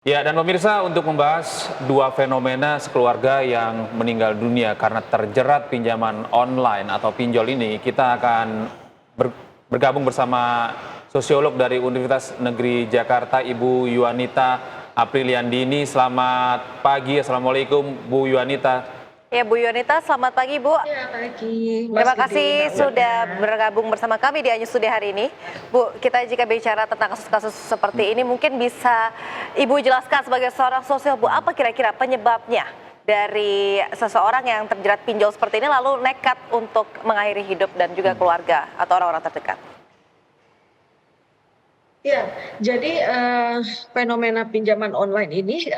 Ya, dan pemirsa, untuk membahas dua fenomena sekeluarga yang meninggal dunia karena terjerat pinjaman online atau pinjol ini, kita akan bergabung bersama sosiolog dari Universitas Negeri Jakarta, Ibu Yuanita Apriliandini. Selamat pagi, Assalamualaikum Bu Yuanita. Ya, Bu Yunita, selamat pagi, Bu. Ya, pagi, Mas Terima Gede, kasih Mbak sudah Wina. bergabung bersama kami di Anyus Studio hari ini. Bu, kita jika bicara tentang kasus-kasus seperti ini, mungkin bisa Ibu jelaskan sebagai seorang sosial, Bu, apa kira-kira penyebabnya dari seseorang yang terjerat pinjol seperti ini lalu nekat untuk mengakhiri hidup dan juga keluarga atau orang-orang terdekat? Ya, jadi fenomena pinjaman online ini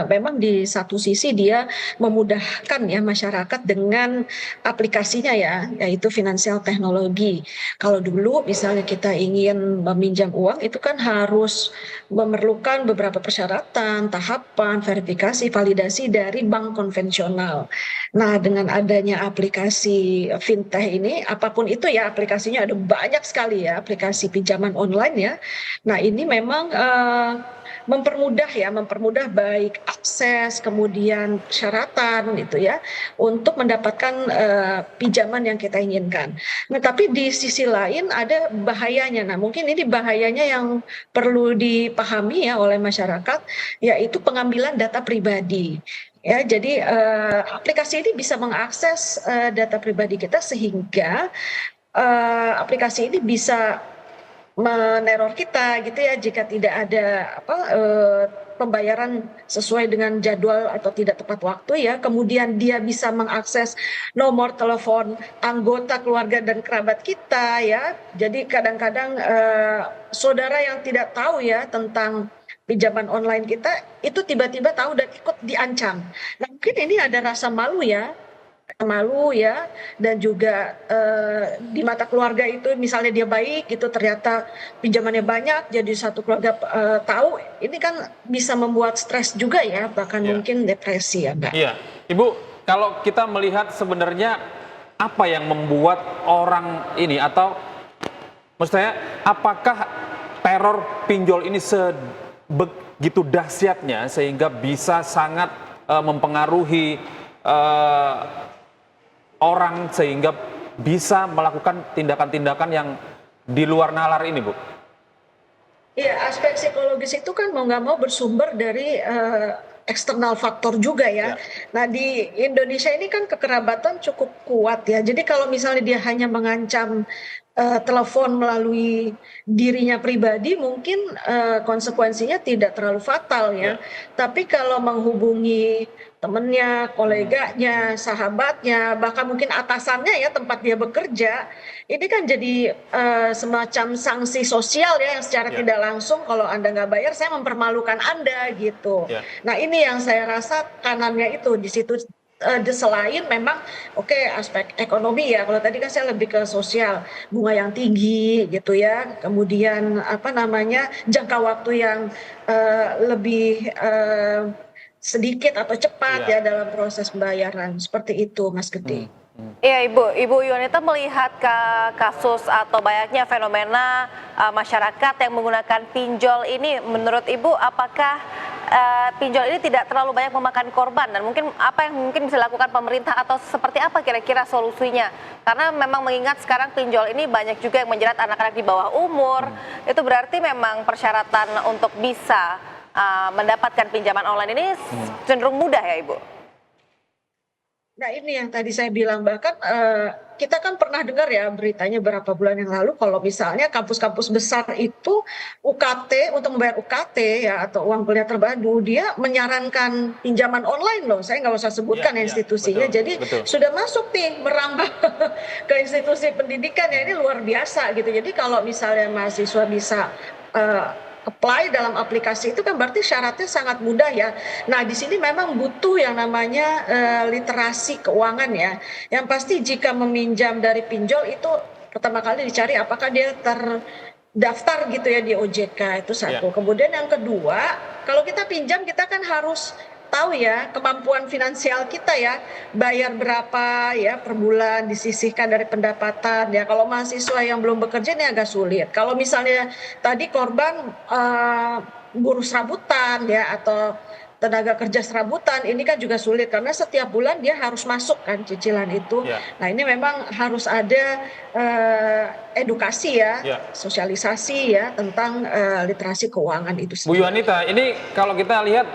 memang di satu sisi dia memudahkan ya masyarakat dengan aplikasinya ya, yaitu finansial teknologi. Kalau dulu misalnya kita ingin meminjam uang itu kan harus memerlukan beberapa persyaratan, tahapan, verifikasi, validasi dari bank konvensional. Nah, dengan adanya aplikasi fintech ini, apapun itu ya aplikasinya ada banyak sekali ya aplikasi pinjaman online ya. Nah, ini memang mempermudah baik akses, kemudian persyaratan gitu ya, untuk mendapatkan pinjaman yang kita inginkan. Nah, tapi di sisi lain ada bahayanya. Nah, mungkin ini bahayanya yang perlu dipahami ya oleh masyarakat, yaitu pengambilan data pribadi. Ya, jadi aplikasi ini bisa mengakses data pribadi kita sehingga aplikasi ini bisa meneror kita gitu ya jika tidak ada pembayaran sesuai dengan jadwal atau tidak tepat waktu ya. Kemudian dia bisa mengakses nomor telepon anggota keluarga dan kerabat kita ya. Jadi kadang-kadang saudara yang tidak tahu ya tentang pinjaman online kita itu tiba-tiba tahu dan ikut diancam. Nah, mungkin ini ada rasa malu ya, dan juga di mata keluarga itu misalnya dia baik gitu ternyata pinjamannya banyak, jadi satu keluarga tahu, ini kan bisa membuat stres juga ya, bahkan Ya. mungkin depresi ya, Mbak. Iya, Ibu, kalau kita melihat sebenarnya apa yang membuat orang ini, atau maksud saya, apakah teror pinjol ini sebegitu dahsyatnya sehingga bisa sangat mempengaruhi eh, orang sehingga bisa melakukan tindakan-tindakan yang di luar nalar ini, Bu? Iya, aspek psikologis itu kan mau nggak mau bersumber dari eksternal faktor juga ya. Ya, Nah, di Indonesia ini kan kekerabatan cukup kuat ya. Jadi kalau misalnya dia hanya mengancam telepon melalui dirinya pribadi, mungkin konsekuensinya tidak terlalu fatal ya. ya. Tapi kalau menghubungi temennya, koleganya, sahabatnya, bahkan mungkin atasannya ya tempat dia bekerja, ini kan jadi semacam sanksi sosial ya yang secara Ya, tidak langsung kalau Anda nggak bayar saya mempermalukan Anda gitu. ya. Nah, ini yang saya rasa kanannya itu di situ. Selain memang oke, aspek ekonomi ya, kalau tadi kan saya lebih ke sosial, bunga yang tinggi gitu ya, kemudian apa namanya jangka waktu yang lebih sedikit atau cepat Iya. ya dalam proses pembayaran, seperti itu Mas Hmm, Gede. hmm. Iya, Ibu Yunita melihat ke kasus atau banyaknya fenomena masyarakat yang menggunakan pinjol ini, menurut Ibu apakah pinjol ini tidak terlalu banyak memakan korban, dan mungkin apa yang mungkin bisa dilakukan pemerintah atau seperti apa kira-kira solusinya? Karena memang mengingat sekarang pinjol ini banyak juga yang menjerat anak-anak di bawah umur, itu berarti memang persyaratan untuk bisa mendapatkan pinjaman online ini cenderung mudah ya, Ibu? Nah, ini yang tadi saya bilang, bahkan kita kan pernah dengar ya beritanya beberapa bulan yang lalu kalau misalnya kampus-kampus besar itu UKT, untuk membayar UKT ya atau uang kuliah terpadu, dia menyarankan pinjaman online loh. Saya nggak usah Iya, sebutkan iya, institusinya. betul, Jadi betul. sudah masuk nih merambah ke institusi pendidikan ya, ini luar biasa gitu. Jadi kalau misalnya mahasiswa bisa apply dalam aplikasi itu kan berarti syaratnya sangat mudah ya. Nah, di sini memang butuh yang namanya literasi keuangan ya. Yang pasti jika meminjam dari pinjol itu pertama kali dicari apakah dia terdaftar gitu ya di OJK, itu Ya, satu. Kemudian yang kedua, kalau kita pinjam kita kan harus tahu ya kemampuan finansial kita ya, bayar berapa ya per bulan disisihkan dari pendapatan ya. Kalau mahasiswa yang belum bekerja ini agak sulit. Kalau misalnya tadi korban buruh serabutan ya atau tenaga kerja serabutan ini kan juga sulit karena setiap bulan dia harus masuk kan cicilan itu. Ya. Nah ini memang harus ada edukasi ya, Ya. sosialisasi ya tentang literasi keuangan itu Bu sendiri. Yuanita, ini kalau kita lihat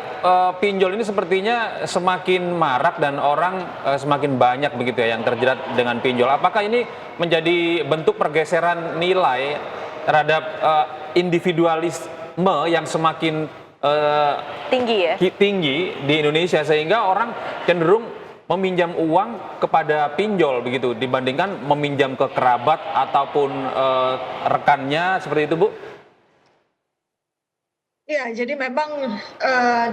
pinjol ini sepertinya semakin marak dan orang semakin banyak begitu ya yang terjerat dengan pinjol. Apakah ini menjadi bentuk pergeseran nilai terhadap individualisme yang semakin Tinggi ya? tinggi di Indonesia sehingga orang cenderung meminjam uang kepada pinjol begitu dibandingkan meminjam ke kerabat ataupun rekannya seperti itu, Bu? Ya, jadi memang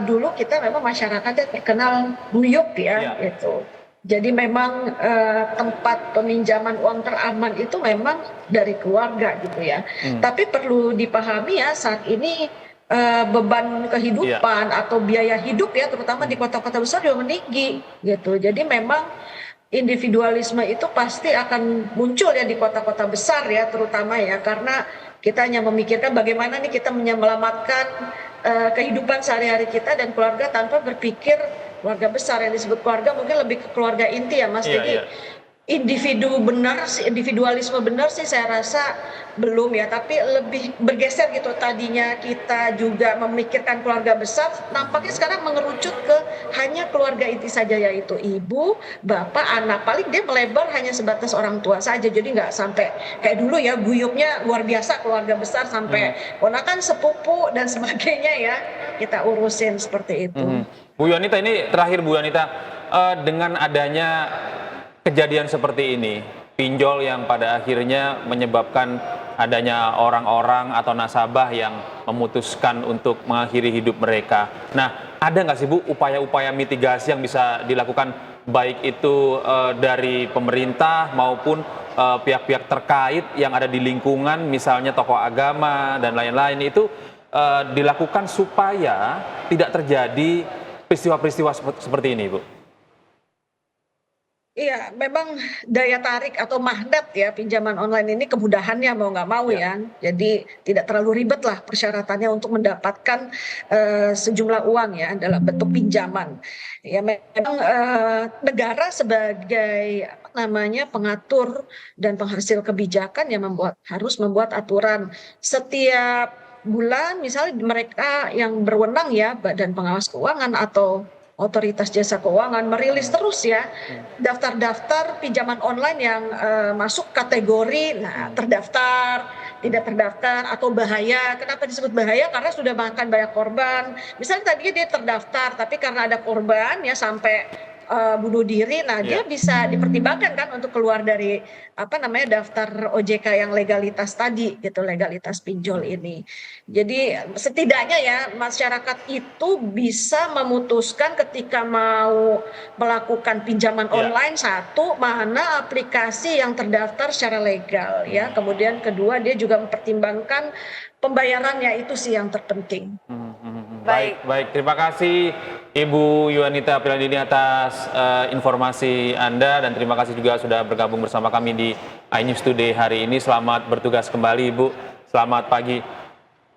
dulu kita memang masyarakatnya terkenal guyup Ya. ya, gitu. Jadi memang tempat peminjaman uang teraman itu memang dari keluarga gitu ya. Tapi perlu dipahami ya saat ini beban kehidupan atau biaya hidup ya, terutama di kota-kota besar juga meninggi gitu. Jadi memang individualisme itu pasti akan muncul ya di kota-kota besar ya, terutama ya karena kita hanya memikirkan bagaimana nih kita menyelamatkan kehidupan sehari-hari kita dan keluarga tanpa berpikir keluarga besar. Yang disebut keluarga mungkin lebih ke keluarga inti ya Mas. Iya, Jadi iya. individualisme benar sih saya rasa belum ya, tapi lebih bergeser gitu. Tadinya kita juga memikirkan keluarga besar, nampaknya sekarang mengerucut ke hanya keluarga inti saja, yaitu ibu, bapak, anak. Paling dia melebar hanya sebatas orang tua saja, jadi nggak sampai kayak dulu ya guyupnya luar biasa keluarga besar sampai ponakan, sepupu dan sebagainya ya kita urusin seperti itu. Bu Yuanita, ini terakhir Bu Yuanita, dengan adanya kejadian seperti ini, pinjol yang pada akhirnya menyebabkan adanya orang-orang atau nasabah yang memutuskan untuk mengakhiri hidup mereka. Nah, ada nggak sih Bu upaya-upaya mitigasi yang bisa dilakukan baik itu dari pemerintah maupun pihak-pihak terkait yang ada di lingkungan, misalnya tokoh agama dan lain-lain itu dilakukan supaya tidak terjadi peristiwa-peristiwa seperti ini, Bu? Iya, memang daya tarik atau magnet ya pinjaman online ini kemudahannya mau nggak mau ya. Jadi tidak terlalu ribet lah persyaratannya untuk mendapatkan sejumlah uang ya dalam bentuk pinjaman. Ya memang negara sebagai apa namanya pengatur dan penghasil kebijakan yang harus membuat aturan setiap bulan, misalnya mereka yang berwenang ya Badan Pengawas Keuangan atau Otoritas Jasa Keuangan merilis terus ya daftar-daftar pinjaman online yang masuk kategori terdaftar, tidak terdaftar atau bahaya. Kenapa disebut bahaya? Karena sudah makan banyak korban. Misalnya tadinya dia terdaftar tapi karena ada korban ya sampai bunuh diri, dia bisa dipertimbangkan kan untuk keluar dari apa namanya daftar OJK yang legalitas tadi gitu, legalitas pinjol ini. Jadi setidaknya ya masyarakat itu bisa memutuskan ketika mau melakukan pinjaman online, satu mana aplikasi yang terdaftar secara legal ya, kemudian kedua dia juga mempertimbangkan pembayarannya, itu sih yang terpenting. Baik. Terima kasih Ibu Yuanita Apriliandini atas informasi Anda dan terima kasih juga sudah bergabung bersama kami di iNews Today hari ini. Selamat bertugas kembali Ibu. Selamat pagi.